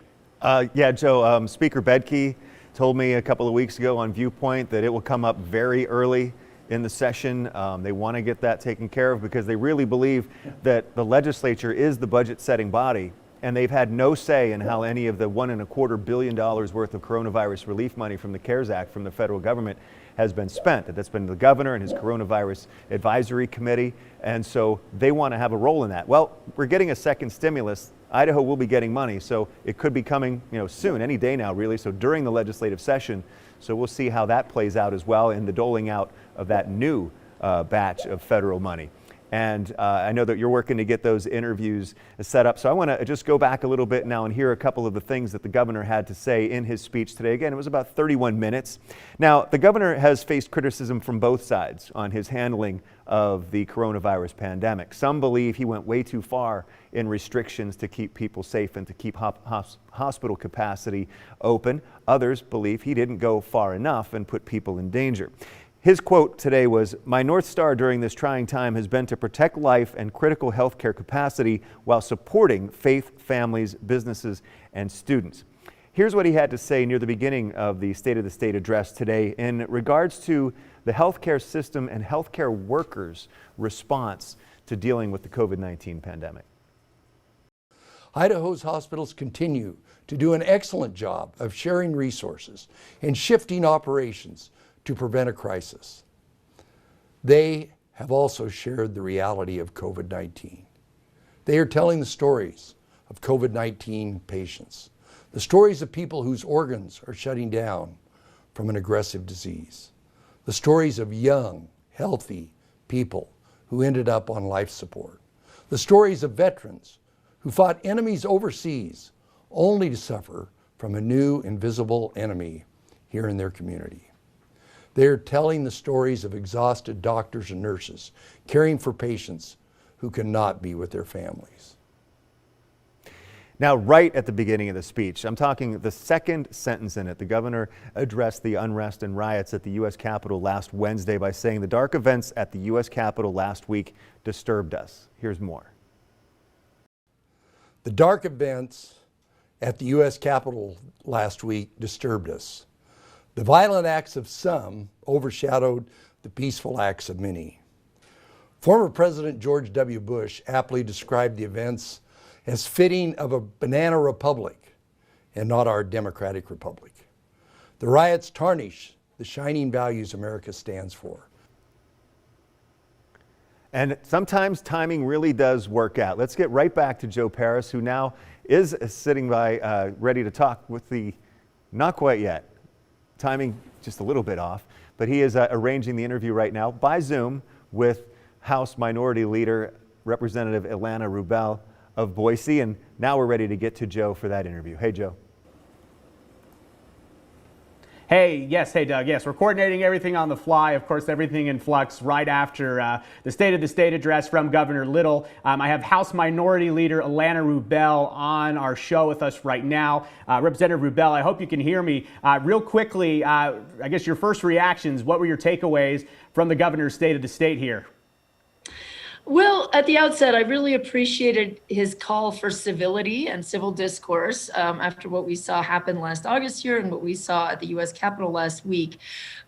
S2: Yeah, Joe, Speaker Bedke told me a couple of weeks ago on Viewpoint that it will come up very early in the session. They want to get that taken care of because they really believe that the legislature is the budget setting body, and they've had no say in how any of the $1.25 billion worth of coronavirus relief money from the CARES Act from the federal government has been spent. That's been the governor and his coronavirus advisory committee, and so they want to have a role in that. Well, we're getting a second stimulus. Idaho will be getting money, so it could be coming, soon, any day now, really. So during the legislative session, so we'll see how that plays out as well in the doling out of that new batch of federal money. And I know that you're working to get those interviews set up. So I want to just go back a little bit now and hear a couple of the things that the governor had to say in his speech today. Again, it was about 31 minutes. Now, the governor has faced criticism from both sides on his handling of the coronavirus pandemic. Some believe he went way too far in restrictions to keep people safe and to keep hospital capacity open. Others believe he didn't go far enough and put people in danger. His quote today was, "My North Star during this trying time has been to protect life and critical healthcare capacity while supporting faith, families, businesses, and students." Here's what he had to say near the beginning of the State of the State address today in regards to the healthcare system and healthcare workers' response to dealing with the COVID-19 pandemic.
S4: Idaho's hospitals continue to do an excellent job of sharing resources and shifting operations to prevent a crisis. They have also shared the reality of COVID-19. They are telling the stories of COVID-19 patients, the stories of people whose organs are shutting down from an aggressive disease, the stories of young, healthy people who ended up on life support, the stories of veterans who fought enemies overseas only to suffer from a new invisible enemy here in their community. They're telling the stories of exhausted doctors and nurses caring for patients who cannot be with their families.
S2: Now, right at the beginning of the speech, I'm talking the second sentence in it, the governor addressed the unrest and riots at the U.S. Capitol last Wednesday by saying the dark events at the U.S. Capitol last week disturbed us. Here's more.
S4: The dark events at the U.S. Capitol last week disturbed us. The violent acts of some overshadowed the peaceful acts of many. Former President George W. Bush aptly described the events as fitting of a banana republic and not our democratic republic. The riots tarnish the shining values America stands for.
S2: And sometimes timing really does work out. Let's get right back to Joe Paris, who now is sitting by ready to talk with the, not quite yet, timing just a little bit off, but he is arranging the interview right now by Zoom with House Minority Leader Representative Ilana Rubel of Boise, and now we're ready to get to Joe for that interview. Hey, Joe.
S3: Hey, yes, hey, Doug. Yes, we're coordinating everything on the fly. Of course, everything in flux right after the State of the State address from Governor Little. I have House Minority Leader Ilana Rubel on our show with us right now. Representative Rubel, I hope you can hear me. Real quickly, I guess your first reactions, what were your takeaways from the governor's State of the State here?
S7: Well, at the outset, I really appreciated his call for civility and civil discourse after what we saw happen last August here and what we saw at the U.S. Capitol last week.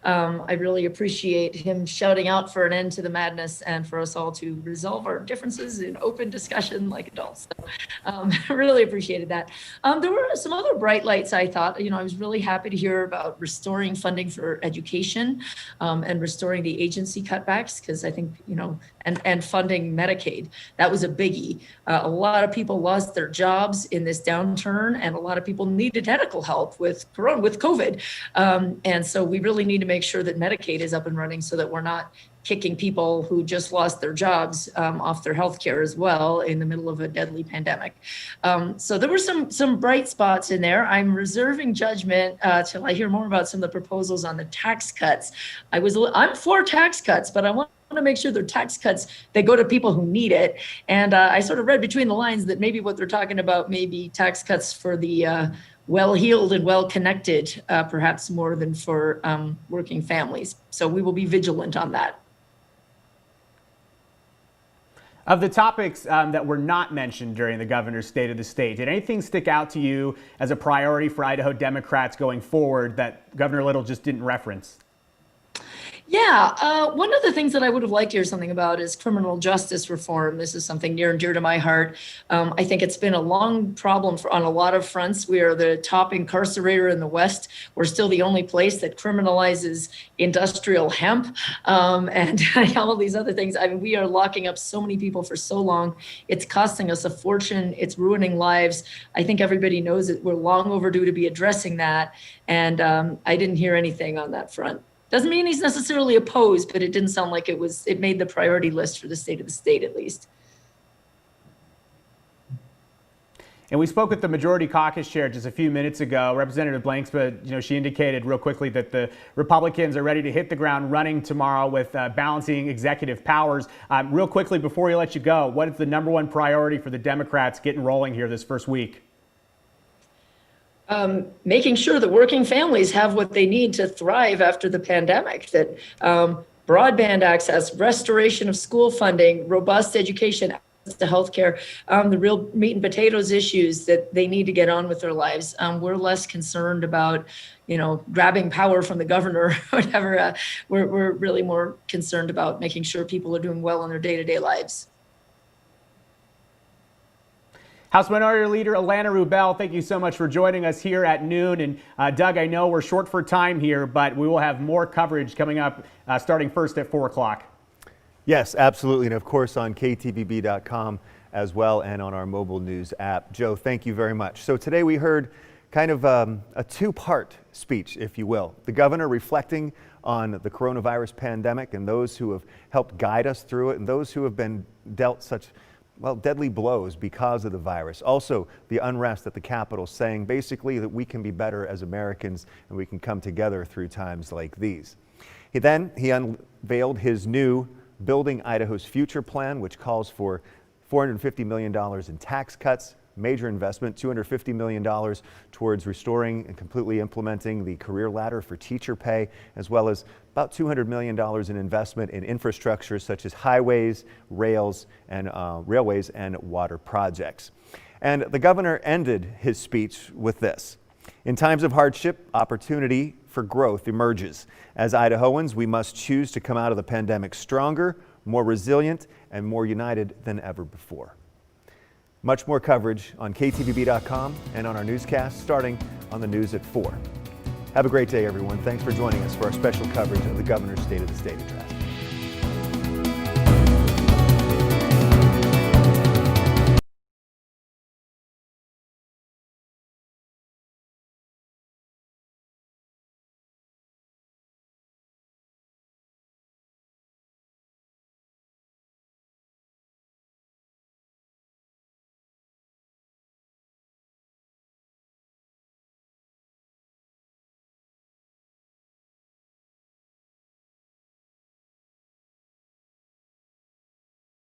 S7: I really appreciate him shouting out for an end to the madness and for us all to resolve our differences in open discussion like adults. So, I really appreciated that. There were some other bright lights, I thought. I was really happy to hear about restoring funding for education and restoring the agency cutbacks, because I think, and funding Medicaid. That was a biggie. A lot of people lost their jobs in this downturn, and a lot of people needed medical help with COVID. And so we really need to make sure that Medicaid is up and running so that we're not kicking people who just lost their jobs off their health care as well in the middle of a deadly pandemic. So there were some bright spots in there. I'm reserving judgment till I hear more about some of the proposals on the tax cuts. I'm for tax cuts, but I want to make sure they're tax cuts that go to people who need it. And I sort of read between the lines that maybe what they're talking about may be tax cuts for the well-heeled and well-connected, perhaps more than for working families. So we will be vigilant on that.
S3: Of the topics that were not mentioned during the governor's State of the State, did anything stick out to you as a priority for Idaho Democrats going forward that Governor Little just didn't reference?
S7: Yeah, one of the things that I would have liked to hear something about is criminal justice reform. This is something near and dear to my heart. I think it's been a long problem on a lot of fronts. We are the top incarcerator in the West. We're still the only place that criminalizes industrial hemp and all of these other things. I mean, we are locking up so many people for so long. It's costing us a fortune. It's ruining lives. I think everybody knows that we're long overdue to be addressing that. And I didn't hear anything on that front. Doesn't mean he's necessarily opposed, but it didn't sound like it made the priority list for the State of the State, at least.
S3: And we spoke with the Majority Caucus Chair just a few minutes ago, Representative Blanksma. She indicated real quickly that the Republicans are ready to hit the ground running tomorrow with balancing executive powers. Real quickly, before we let you go, what is the number one priority for the Democrats getting rolling here this first week? Making sure that working families have what they need to thrive after the pandemic, that broadband access, restoration of school funding, robust education, access to healthcare, the real meat and potatoes issues that they need to get on with their lives. We're less concerned about, grabbing power from the governor or whatever. We're really more concerned about making sure people are doing well in their day-to-day lives. House Minority Leader Ilana Rubel, thank you so much for joining us here at noon. And Doug, I know we're short for time here, but we will have more coverage coming up starting first at 4 o'clock.
S2: Yes, absolutely. And of course on ktvb.com as well and on our mobile news app. Joe, thank you very much. So today we heard kind of a two-part speech, if you will. The governor reflecting on the coronavirus pandemic and those who have helped guide us through it and those who have been dealt such deadly blows because of the virus. Also, the unrest at the Capitol, saying basically that we can be better as Americans and we can come together through times like these. He unveiled his new Building Idaho's Future plan, which calls for $450 million in tax cuts, major investment, $250 million towards restoring and completely implementing the career ladder for teacher pay, as well as about $200 million in investment in infrastructure such as highways, railways, and water projects. And the governor ended his speech with this: "In times of hardship, opportunity for growth emerges. As Idahoans, we must choose to come out of the pandemic stronger, more resilient, and more united than ever before." Much more coverage on ktvb.com and on our newscast starting on the news at 4. Have a great day, everyone. Thanks for joining us for our special coverage of the Governor's State of the State Address.